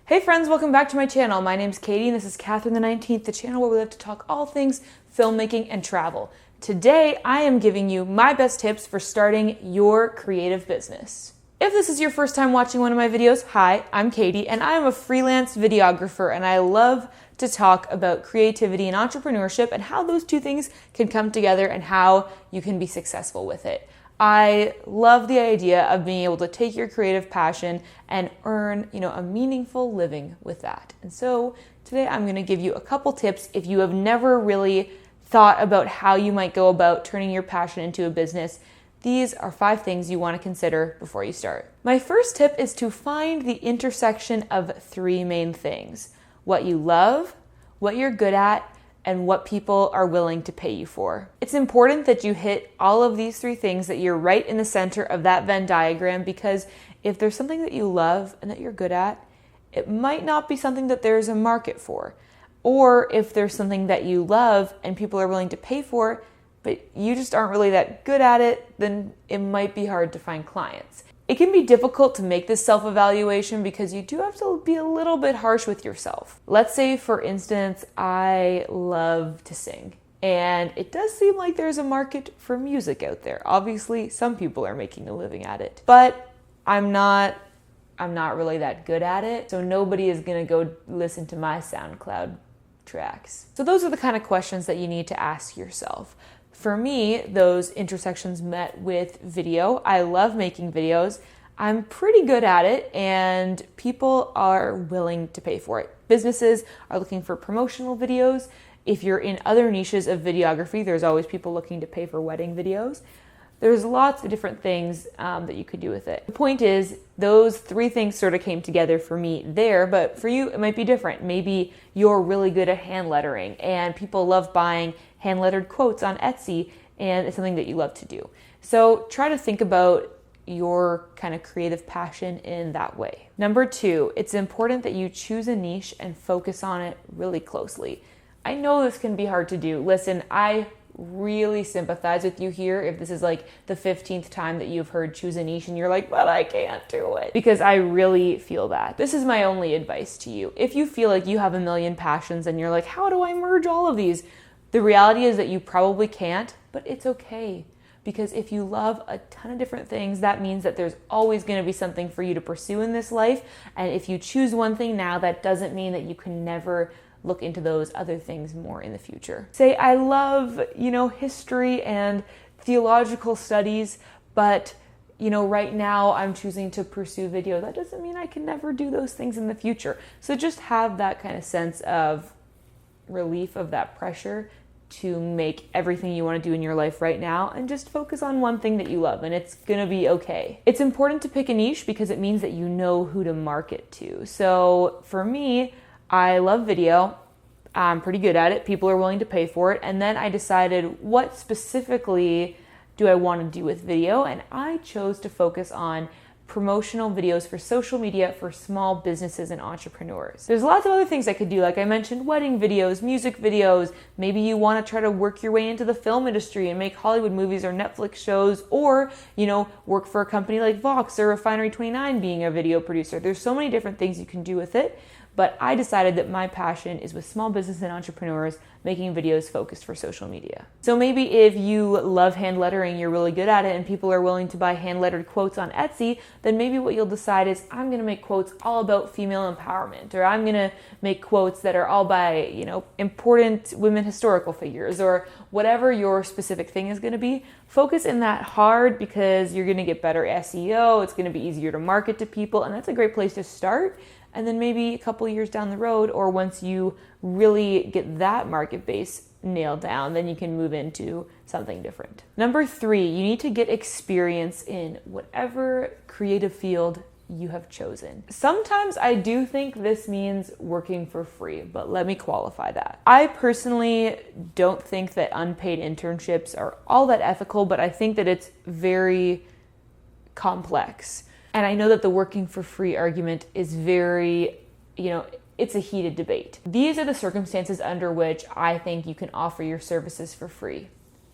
Hey friends, welcome back to my channel. My name's Katie and this is Catherine the 19th, the channel where we like to talk all things filmmaking and travel. Today, I am giving you my best tips for starting your creative business. If this is your first time watching one of my videos, hi, I'm Katie and I am a freelance videographer and I love to talk about creativity and entrepreneurship and how those two things can come together and how you can be successful with it. I love the idea of being able to take your creative passion and earn, a meaningful living with that. And so today I'm going to give you a couple tips if you have never really thought about how you might go about turning your passion into a business. These are 5 things you want to consider before you start. My first tip is to find the intersection of 3 main things: what you love, what you're good at, and what people are willing to pay you for. It's important that you hit all of these 3 things, that you're right in the center of that Venn diagram, because if there's something that you love and that you're good at, it might not be something that there's a market for. Or if there's something that you love and people are willing to pay for, but you just aren't really that good at it, then it might be hard to find clients. It can be difficult to make this self-evaluation because you do have to be a little bit harsh with yourself. Let's say, for instance, I love to sing, and it does seem like there's a market for music out there. Obviously, some people are making a living at it, but I'm not really that good at it, so nobody is gonna go listen to my SoundCloud tracks. So those are the kind of questions that you need to ask yourself. For me, those intersections met with video. I love making videos. I'm pretty good at it, and people are willing to pay for it. Businesses are looking for promotional videos. If you're in other niches of videography, there's always people looking to pay for wedding videos. There's lots of different things that you could do with it. The point is, those 3 things sort of came together for me there, but for you, it might be different. Maybe you're really good at hand lettering and people love buying hand lettered quotes on Etsy, and it's something that you love to do. So try to think about your kind of creative passion in that way. Number 2, it's important that you choose a niche and focus on it really closely. I know this can be hard to do. Listen, I really sympathize with you here if this is like the 15th time that you've heard choose a niche and you're like, but I can't do it, because I really feel that. This is my only advice to you. If you feel like you have a million passions and you're like, how do I merge all of these? The reality is that you probably can't, but it's okay. Because if you love a ton of different things, that means that there's always going to be something for you to pursue in this life. And if you choose one thing now, that doesn't mean that you can never look into those other things more in the future. Say, I love, history and theological studies, but, right now I'm choosing to pursue video. That doesn't mean I can never do those things in the future. So just have that kind of sense of relief of that pressure to make everything you want to do in your life right now and just focus on one thing that you love, and it's gonna be okay. It's important to pick a niche because it means that you know who to market to. So for me, I love video. I'm pretty good at it. People are willing to pay for it. And then I decided, what specifically do I want to do with video? And I chose to focus on promotional videos for social media for small businesses and entrepreneurs. There's lots of other things I could do. Like I mentioned, wedding videos, music videos. Maybe you want to try to work your way into the film industry and make Hollywood movies or Netflix shows, or, work for a company like Vox or Refinery 29 being a video producer. There's so many different things you can do with it. But I decided that my passion is with small business and entrepreneurs making videos focused for social media. So maybe if you love hand lettering, you're really good at it, and people are willing to buy hand lettered quotes on Etsy, then maybe what you'll decide is, I'm gonna make quotes all about female empowerment, or I'm gonna make quotes that are all by, important women historical figures, or whatever your specific thing is gonna be. Focus in that hard, because you're gonna get better SEO, it's gonna be easier to market to people, and that's a great place to start. And then maybe a couple years down the road, or once you really get that market base nailed down, then you can move into something different. Number 3, you need to get experience in whatever creative field you have chosen. Sometimes I do think this means working for free, but let me qualify that. I personally don't think that unpaid internships are all that ethical, but I think that it's very complex. And I know that the working for free argument is very, it's a heated debate. These are the circumstances under which I think you can offer your services for free.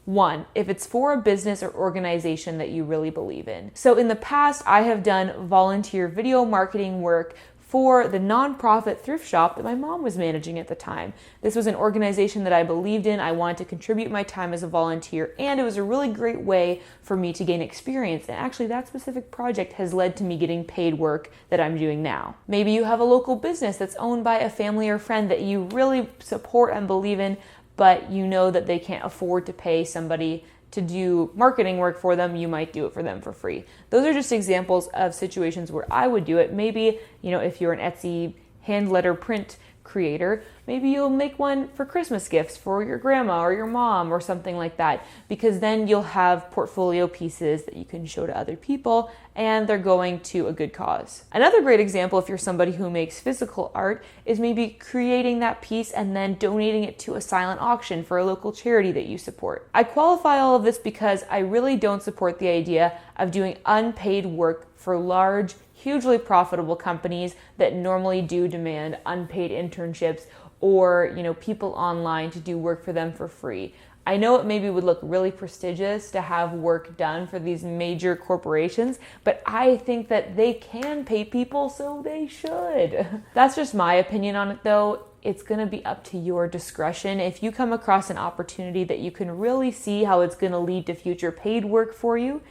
1, if it's for a business or organization that you really believe in. So in the past, I have done volunteer video marketing work for the nonprofit thrift shop that my mom was managing at the time. This was an organization that I believed in. I wanted to contribute my time as a volunteer, and it was a really great way for me to gain experience. And actually, that specific project has led to me getting paid work that I'm doing now. Maybe you have a local business that's owned by a family or friend that you really support and believe in, but you know that they can't afford to pay somebody to do marketing work for them. You might do it for them for free. Those are just examples of situations where I would do it. Maybe, if you're an Etsy hand letter print creator, maybe you'll make one for Christmas gifts for your grandma or your mom or something like that, because then you'll have portfolio pieces that you can show to other people and they're going to a good cause. Another great example, if you're somebody who makes physical art, is maybe creating that piece and then donating it to a silent auction for a local charity that you support. I qualify all of this because I really don't support the idea of doing unpaid work for large, hugely profitable companies that normally do demand unpaid internships or, people online to do work for them for free. I know it maybe would look really prestigious to have work done for these major corporations, but I think that they can pay people, so they should. That's just my opinion on it, though. It's going to be up to your discretion. If you come across an opportunity that you can really see how it's going to lead to future paid work for you,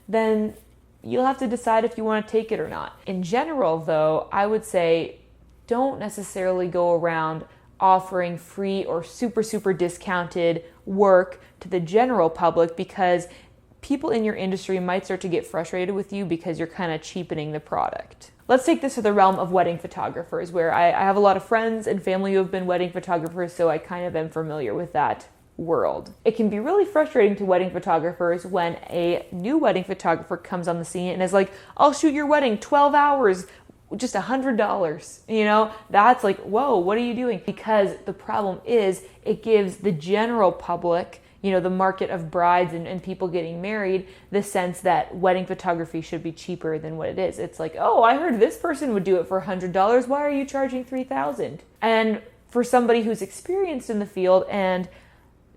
then you'll have to decide if you want to take it or not. In general, though, I would say don't necessarily go around offering free or super discounted work to the general public, because people in your industry might start to get frustrated with you because you're kind of cheapening the product. Let's take this to the realm of wedding photographers, where I have a lot of friends and family who have been wedding photographers, so I kind of am familiar with that world. It can be really frustrating to wedding photographers when a new wedding photographer comes on the scene and is like, I'll shoot your wedding 12 hours, just $100. That's like, whoa, what are you doing? Because the problem is it gives the general public, the market of brides and people getting married, the sense that wedding photography should be cheaper than what it is. It's like, oh, I heard this person would do it for $100. Why are you charging $3,000? And for somebody who's experienced in the field and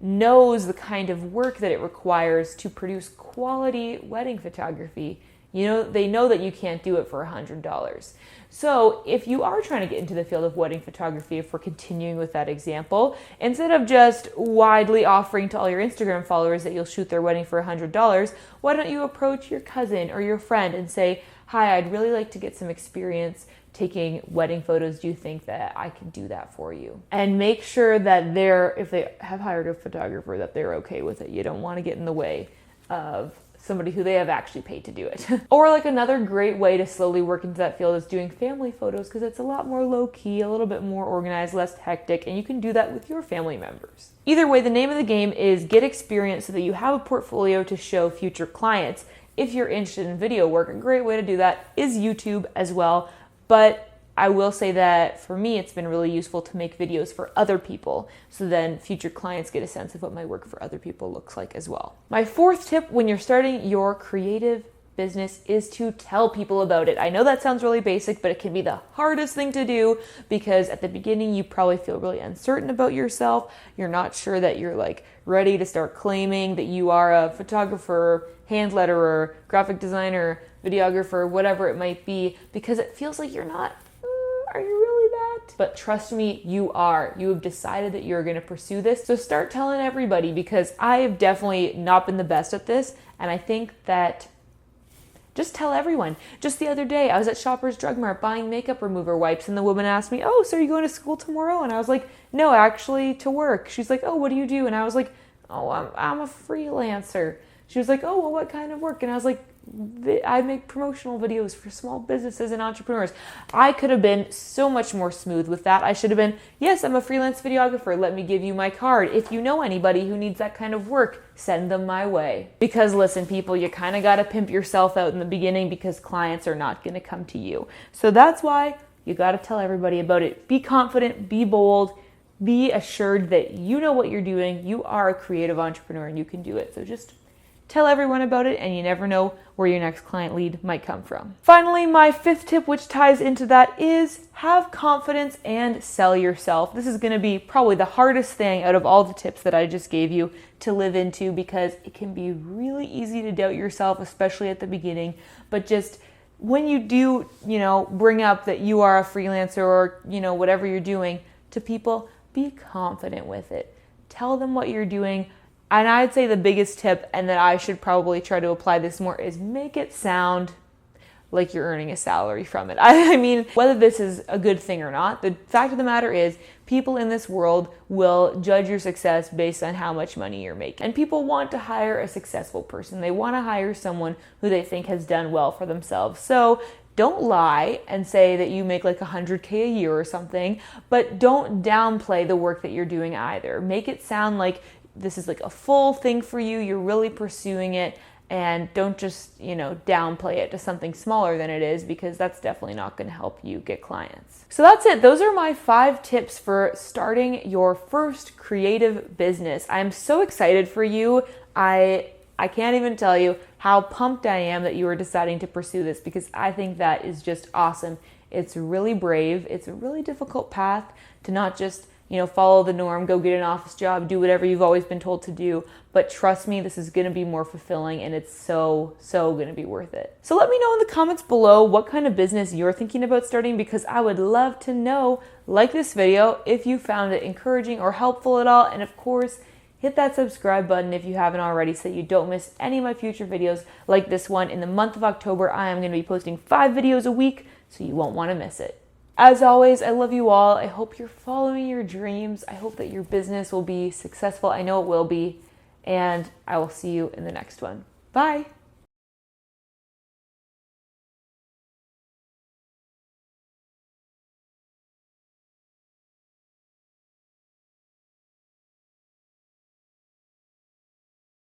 knows the kind of work that it requires to produce quality wedding photography, they know that you can't do it for $100. So if you are trying to get into the field of wedding photography, if we're continuing with that example, instead of just widely offering to all your Instagram followers that you'll shoot their wedding for $100, why don't you approach your cousin or your friend and say, hi, I'd really like to get some experience taking wedding photos. Do you think that I can do that for you? And make sure that if they have hired a photographer, that they're okay with it. You don't want to get in the way of somebody who they have actually paid to do it. Or like another great way to slowly work into that field is doing family photos, because it's a lot more low key, a little bit more organized, less hectic, and you can do that with your family members. Either way, the name of the game is get experience so that you have a portfolio to show future clients. If you're interested in video work, a great way to do that is YouTube as well. But I will say that for me, it's been really useful to make videos for other people, so then future clients get a sense of what my work for other people looks like as well. My fourth tip when you're starting your creative business is to tell people about it. I know that sounds really basic, but it can be the hardest thing to do, because at the beginning you probably feel really uncertain about yourself. You're not sure that you're ready to start claiming that you are a photographer, hand letterer, graphic designer, videographer, whatever it might be, because it feels like you're not. Are you really that? But trust me, you are. You have decided that you're going to pursue this. So start telling everybody, because I have definitely not been the best at this. And I think that just tell everyone. Just the other day, I was at Shoppers Drug Mart buying makeup remover wipes, and the woman asked me, oh, so are you going to school tomorrow? And I was like, no, actually to work. She's like, oh, what do you do? And I was like, oh, I'm a freelancer. She was like, oh, well, what kind of work? And I was like, I make promotional videos for small businesses and entrepreneurs. I could have been so much more smooth with that. I should have been, yes, I'm a freelance videographer. Let me give you my card. If you know anybody who needs that kind of work, send them my way. Because listen, people, you kind of got to pimp yourself out in the beginning, because clients are not going to come to you. So that's why you got to tell everybody about it. Be confident, be bold, be assured that you know what you're doing. You are a creative entrepreneur and you can do it. So just tell everyone about it, and you never know where your next client lead might come from. Finally, my fifth tip, which ties into that, is have confidence and sell yourself. This is going to be probably the hardest thing out of all the tips that I just gave you to live into, because it can be really easy to doubt yourself, especially at the beginning. But just when you do, bring up that you are a freelancer or, whatever you're doing to people, be confident with it. Tell them what you're doing. And I'd say the biggest tip, and that I should probably try to apply this more, is make it sound like you're earning a salary from it. I mean, whether this is a good thing or not, the fact of the matter is people in this world will judge your success based on how much money you're making. And people want to hire a successful person. They want to hire someone who they think has done well for themselves. So don't lie and say that you make like $100K a year or something, but don't downplay the work that you're doing either. Make it sound like this is like a full thing for you. You're really pursuing it. And don't just, downplay it to something smaller than it is, because that's definitely not going to help you get clients. So that's it. Those are my 5 tips for starting your first creative business. I'm so excited for you. I can't even tell you how pumped I am that you are deciding to pursue this, because I think that is just awesome. It's really brave. It's a really difficult path to not just follow the norm, go get an office job, do whatever you've always been told to do. But trust me, this is going to be more fulfilling, and it's so going to be worth it. So let me know in the comments below what kind of business you're thinking about starting, because I would love to know. Like this video if you found it encouraging or helpful at all. And of course, hit that subscribe button if you haven't already, so you don't miss any of my future videos like this one. In the month of October, I am going to be posting 5 videos a week, so you won't want to miss it. As always, I love you all. I hope you're following your dreams. I hope that your business will be successful. I know it will be. And I will see you in the next one. Bye.